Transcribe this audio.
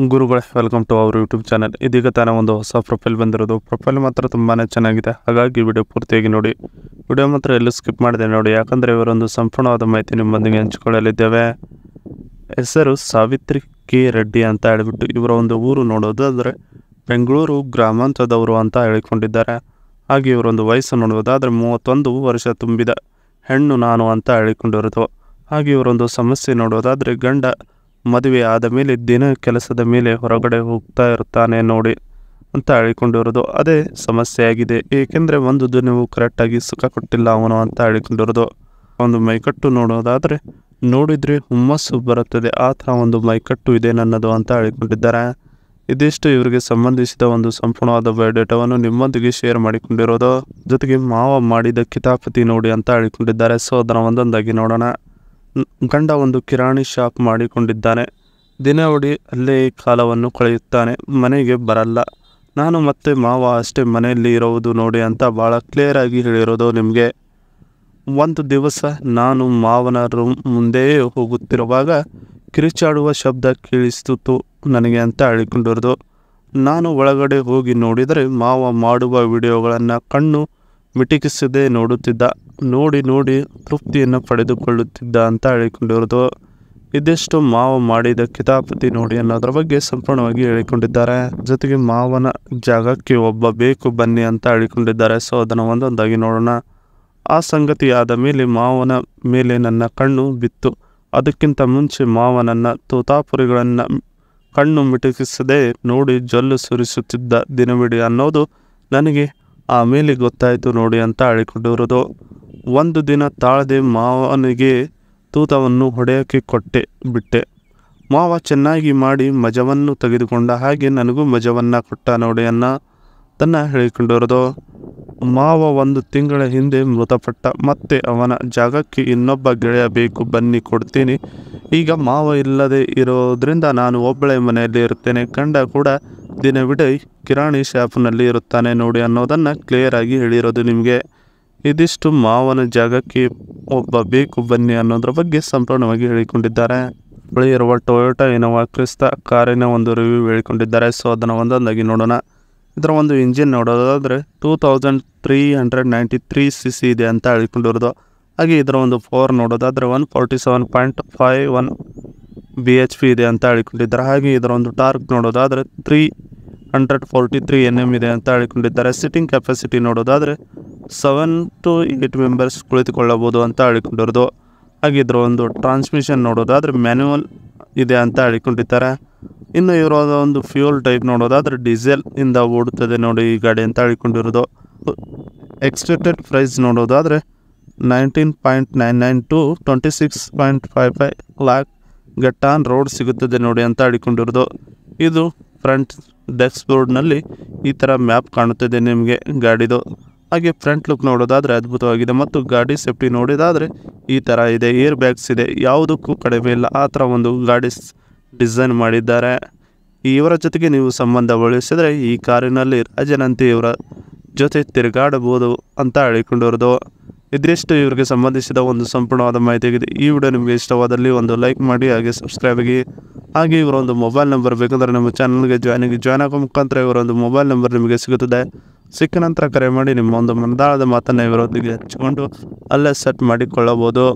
ಗುರುಗಳೇ, welcome to our YouTube channel. ಇದೀಗ ತಾನೇ ಒಂದು ಹೊಸ ಪ್ರೊಫೈಲ್ ಬಂದಿರೋದು. ಪ್ರೊಫೈಲ್ ಮಾತ್ರ ತುಂಬಾ ಚೆನ್ನಾಗಿದೆ, ಹಾಗಾಗಿ ವಿಡಿಯೋ ಪೂರ್ತಿಯಾಗಿ ನೋಡಿ. ವಿಡಿಯೋ ಮಾತ್ರ ಎಲ್ಲೂ ಸ್ಕಿಪ್ ಮಾಡಿದೆ ನೋಡಿ, ಯಾಕಂದರೆ ಇವರೊಂದು ಸಂಪೂರ್ಣವಾದ ಮಾಹಿತಿ ನಿಮ್ಮೊಂದಿಗೆ ಹಂಚಿಕೊಳ್ಳಲಿದ್ದೇವೆ. ಹೆಸರು ಸಾವಿತ್ರಿ ಕೆ ರೆಡ್ಡಿ ಅಂತ ಹೇಳಿಬಿಟ್ಟು ಇವರ ಒಂದು ಊರು ನೋಡೋದಾದರೆ ಬೆಂಗಳೂರು ಗ್ರಾಮಾಂತರದವರು ಅಂತ ಹೇಳಿಕೊಂಡಿದ್ದಾರೆ. ಹಾಗೆ ಇವರೊಂದು ವಯಸ್ಸು ನೋಡುವುದಾದರೆ 31 ವರ್ಷ ತುಂಬಿದ ಹೆಣ್ಣು ನಾನು ಅಂತ ಹೇಳಿಕೊಂಡಿರೋದು. ಹಾಗೆ ಇವರೊಂದು ಸಮಸ್ಯೆ ನೋಡೋದಾದರೆ ಗಂಡ ಮದುವೆ ಆದ ಮೇಲೆ ದಿನ ಕೆಲಸದ ಮೇಲೆ ಹೊರಗಡೆ ಹೋಗ್ತಾ ಇರ್ತಾನೆ ನೋಡಿ ಅಂತ ಹೇಳಿಕೊಂಡಿರೋದು. ಅದೇ ಸಮಸ್ಯೆಯಾಗಿದೆ, ಏಕೆಂದರೆ ಒಂದು ದಿನವೂ ಕರೆಕ್ಟಾಗಿ ಸುಖ ಕೊಟ್ಟಿಲ್ಲ ಅವನು ಅಂತ ಹೇಳಿಕೊಂಡಿರೋದು. ಒಂದು ಮೈಕಟ್ಟು ನೋಡೋದಾದರೆ ನೋಡಿದರೆ ಹುಮ್ಮಸ್ಸು ಬರುತ್ತದೆ, ಆ ಥರ ಒಂದು ಮೈಕಟ್ಟು ಇದೆ ನನ್ನದು ಅಂತ ಹೇಳಿಕೊಂಡಿದ್ದಾರೆ. ಇದಿಷ್ಟು ಇವರಿಗೆ ಸಂಬಂಧಿಸಿದ ಒಂದು ಸಂಪೂರ್ಣವಾದ ಬಯೋಡೇಟಾವನ್ನು ನಿಮ್ಮೊಂದಿಗೆ ಶೇರ್ ಮಾಡಿಕೊಂಡಿರೋದು. ಜೊತೆಗೆ ಮಾವ ಮಾಡಿದ ಕಿತಾಪತಿ ನೋಡಿ ಅಂತ ಹೇಳಿಕೊಂಡಿದ್ದಾರೆ. ಸೊ ಅದನ್ನು ಒಂದೊಂದಾಗಿ ನೋಡೋಣ. ಗಂಡ ಒಂದು ಕಿರಾಣಿ ಶಾಪ್ ಮಾಡಿಕೊಂಡಿದ್ದಾನೆ. ದಿನವಿಡೀ ಅಲ್ಲೇ ಕಾಲವನ್ನು ಕಳೆಯುತ್ತಾನೆ, ಮನೆಗೆ ಬರಲ್ಲ. ನಾನು ಮತ್ತೆ ಮಾವ ಅಷ್ಟೇ ಮನೆಯಲ್ಲಿ ಇರುವುದು ನೋಡಿ ಅಂತ ಭಾಳ ಕ್ಲಿಯರಾಗಿ ಹೇಳಿರೋದು ನಿಮಗೆ. ಒಂದು ದಿವಸ ನಾನು ಮಾವನ ರೂಮ್ ಮುಂದೆ ಹೋಗುತ್ತಿರುವಾಗ ಕಿರಿಚಾಡುವ ಶಬ್ದ ಕೇಳಿಸ್ತು ನನಗೆ ಅಂತ ಹೇಳಿಕೊಂಡಿರೋದು. ನಾನು ಒಳಗಡೆ ಹೋಗಿ ನೋಡಿದರೆ ಮಾವ ಮಾಡುವ ವಿಡಿಯೋಗಳನ್ನು ಕಣ್ಣು ಮಿಟುಕಿಸದೆ ನೋಡುತ್ತಿದ್ದ. ನೋಡಿ ನೋಡಿ ತೃಪ್ತಿಯನ್ನು ಪಡೆದುಕೊಳ್ಳುತ್ತಿದ್ದ ಅಂತ ಹೇಳಿಕೊಂಡಿರೋದು. ಇದಿಷ್ಟು ಮಾವ ಮಾಡಿದ ಕಿತಾಪತಿ ನೋಡಿ ಅನ್ನೋದ್ರ ಬಗ್ಗೆ ಸಂಪೂರ್ಣವಾಗಿ ಹೇಳಿಕೊಂಡಿದ್ದಾರೆ. ಜೊತೆಗೆ ಮಾವನ ಜಾಗಕ್ಕೆ ಒಬ್ಬ ಬೇಕು ಬನ್ನಿ ಅಂತ ಹೇಳಿಕೊಂಡಿದ್ದಾರೆ. ಸೊ ಅದನ್ನು ಒಂದೊಂದಾಗಿ ನೋಡೋಣ. ಆ ಸಂಗತಿ ಆದ ಮೇಲೆ ಮಾವನ ಮೇಲೆ ನನ್ನ ಕಣ್ಣು ಬಿತ್ತು. ಅದಕ್ಕಿಂತ ಮುಂಚೆ ಮಾವನನ್ನ ತೋತಾಪುರಿಗಳನ್ನು ಕಣ್ಣು ಮಿಟುಕಿಸದೆ ನೋಡಿ ಜೊಲ್ಲು ಸುರಿಸುತ್ತಿದ್ದ ದಿನವಿಡೀ ಅನ್ನೋದು ನನಗೆ ಆಮೇಲೆ ಗೊತ್ತಾಯಿತು ನೋಡಿ ಅಂತ ಹೇಳಿಕೊಂಡಿರೋದು. ಒಂದು ದಿನ ತಾಳದೆ ಮಾವನಿಗೆ ತೂತವನ್ನು ಹೊಡೆಯೋಕ್ಕೆ ಬಿಟ್ಟೆ. ಮಾವ ಚೆನ್ನಾಗಿ ಮಾಡಿ ಮಜವನ್ನು ತೆಗೆದುಕೊಂಡ, ಹಾಗೆ ನನಗೂ ಮಜವನ್ನು ಕೊಟ್ಟ ನೋಡಿ ತನ್ನ ಹೇಳಿಕೊಂಡಿರೋದು. ಮಾವ 1 ತಿಂಗಳ ಹಿಂದೆ ಮೃತಪಟ್ಟ. ಮತ್ತೆ ಅವನ ಜಾಗಕ್ಕೆ ಇನ್ನೊಬ್ಬ ಗೆಳೆಯ ಬೇಕು ಬನ್ನಿ ಕೊಡ್ತೀನಿ. ಈಗ ಮಾವ ಇಲ್ಲದೆ ಇರೋದ್ರಿಂದ ನಾನು ಒಬ್ಬಳೇ ಮನೆಯಲ್ಲಿ ಇರುತ್ತೇನೆ. ಗಂಡ ಕೂಡ ದಿನವಿಡೀ ಕಿರಾಣಿ ಶಾಪ್ನಲ್ಲಿ ಇರುತ್ತಾನೆ ನೋಡಿ ಅನ್ನೋದನ್ನು ಕ್ಲಿಯರಾಗಿ ಹೇಳಿರೋದು ನಿಮಗೆ. ಇದಿಷ್ಟು ಮಾವನ ಜಾಗಕ್ಕೆ ಒಬ್ಬ ಬೇಕು ಬನ್ನಿ ಅನ್ನೋದ್ರ ಬಗ್ಗೆ ಸಂಪೂರ್ಣವಾಗಿ ಹೇಳಿಕೊಂಡಿದ್ದಾರೆ. ಬಳಿ ಇರುವ ಟೊಯೋಟಾ ಇನೋವಾ ಕ್ರಿಸ್ತಾ ಕಾರಿನ ಒಂದು ರಿವ್ಯೂ ಹೇಳಿಕೊಂಡಿದ್ದಾರೆ. ಸೊ ಅದನ್ನು ಒಂದೊಂದಾಗಿ ನೋಡೋಣ. ಇದರ ಒಂದು ಇಂಜಿನ್ ನೋಡೋದಾದರೆ 2393 cc ಇದೆ ಅಂತ ಹೇಳಿಕೊಂಡಿರೋದು. ಹಾಗೆ ಇದರ ಒಂದು ಪವರ್ ನೋಡೋದಾದರೆ 147.51 bhp ಇದೆ ಅಂತ ಹೇಳಿಕೊಂಡಿದ್ದಾರೆ. ಹಾಗೆ ಇದರ ಒಂದು ಟಾರ್ಕ್ ನೋಡೋದಾದರೆ 343 Nm ಇದೆ ಅಂತ ಹೇಳಿಕೊಂಡಿದ್ದಾರೆ. ಸಿಟ್ಟಿಂಗ್ ಕೆಪಾಸಿಟಿ ನೋಡೋದಾದರೆ 7 to 8 ಮೆಂಬರ್ಸ್ ಕುಳಿತುಕೊಳ್ಳಬಹುದು ಅಂತ ಹೇಳಿಕೊಂಡಿರೋದು. ಹಾಗೆ ಇದರ ಒಂದು ಟ್ರಾನ್ಸ್ಮಿಷನ್ ನೋಡೋದಾದರೆ ಮ್ಯಾನ್ಯುವಲ್ ಇದೆ ಅಂತ ಹೇಳಿಕೊಂಡಿದ್ದಾರೆ. ಇನ್ನು ಇವರ ಒಂದು ಫ್ಯೂಲ್ ಟೈಪ್ ನೋಡೋದಾದರೆ ಡೀಸೆಲ್ ಇಂದ ಓಡುತ್ತದೆ ನೋಡಿ ಈ ಗಾಡಿ ಅಂತ ಹೇಳಿಕೊಂಡಿರೋದು. ಎಕ್ಸ್ಪೆಕ್ಟೆಡ್ ಪ್ರೈಸ್ ನೋಡೋದಾದರೆ 19.99 to 26.55 lakh get on road ಸಿಗುತ್ತದೆ ನೋಡಿ ಅಂತ ಹೇಳಿಕೊಂಡಿರೋದು. ಇದು ಫ್ರಂಟ್ ಡೆಸ್ಕ್ ಬೋರ್ಡ್ನಲ್ಲಿ ಈ ಥರ ಮ್ಯಾಪ್ ಕಾಣುತ್ತದೆ ನಿಮಗೆ ಗಾಡಿದು. ಹಾಗೆ ಫ್ರಂಟ್ ಲುಕ್ ನೋಡೋದಾದರೆ ಅದ್ಭುತವಾಗಿದೆ, ಮತ್ತು ಗಾಡಿ ಸೇಫ್ಟಿ ನೋಡೋದಾದರೆ ಈ ಥರ ಇದೆ. ಏರ್ ಬ್ಯಾಗ್ಸ್ ಇದೆ, ಯಾವುದಕ್ಕೂ ಕಡಿಮೆ ಇಲ್ಲ, ಆ ಥರ ಒಂದು ಗಾಡಿ ಡಿಸೈನ್ ಮಾಡಿದ್ದಾರೆ. ಇವರ ಜೊತೆಗೆ ನೀವು ಸಂಬಂಧ ಬೆಳೆಸಿದರೆ ಈ ಕಾರಿನಲ್ಲಿ ರಾಜನಂತೆ ಇವರ ಜೊತೆ ತಿರುಗಾಡಬಹುದು ಅಂತ ಹೇಳಿಕೊಂಡಿರೋದು. ಇದಿಷ್ಟು ಇವರಿಗೆ ಸಂಬಂಧಿಸಿದ ಒಂದು ಸಂಪೂರ್ಣವಾದ ಮಾಹಿತಿಯಾಗಿದೆ. ಈ ವಿಡಿಯೋ ನಿಮಗೆ ಇಷ್ಟವಾದಲ್ಲಿ ಒಂದು ಲೈಕ್ ಮಾಡಿ, ಹಾಗೆ ಸಬ್ಸ್ಕ್ರೈಬ್ ಆಗಿ. ಹಾಗೆ ಇವರ ಒಂದು ಮೊಬೈಲ್ ನಂಬರ್ ಬೇಕಂದರೆ ನಮ್ಮ ಚಾನಲ್ಗೆ ಜಾಯ್ನ್ ಆಗೋ ಮುಖಾಂತರ ಇವರೊಂದು ಮೊಬೈಲ್ ನಂಬರ್ ನಿಮಗೆ ಸಿಗುತ್ತದೆ. ಸಿಕ್ಕ ನಂತರ ಕರೆ ಮಾಡಿ ನಿಮ್ಮ ಒಂದು ಮನದಾಳದ ಮಾತನ್ನು ಇವರೊಂದಿಗೆ ಹಂಚಿಕೊಂಡು ಅಲ್ಲೇ ಸೆಟ್ ಮಾಡಿಕೊಳ್ಳಬಹುದು.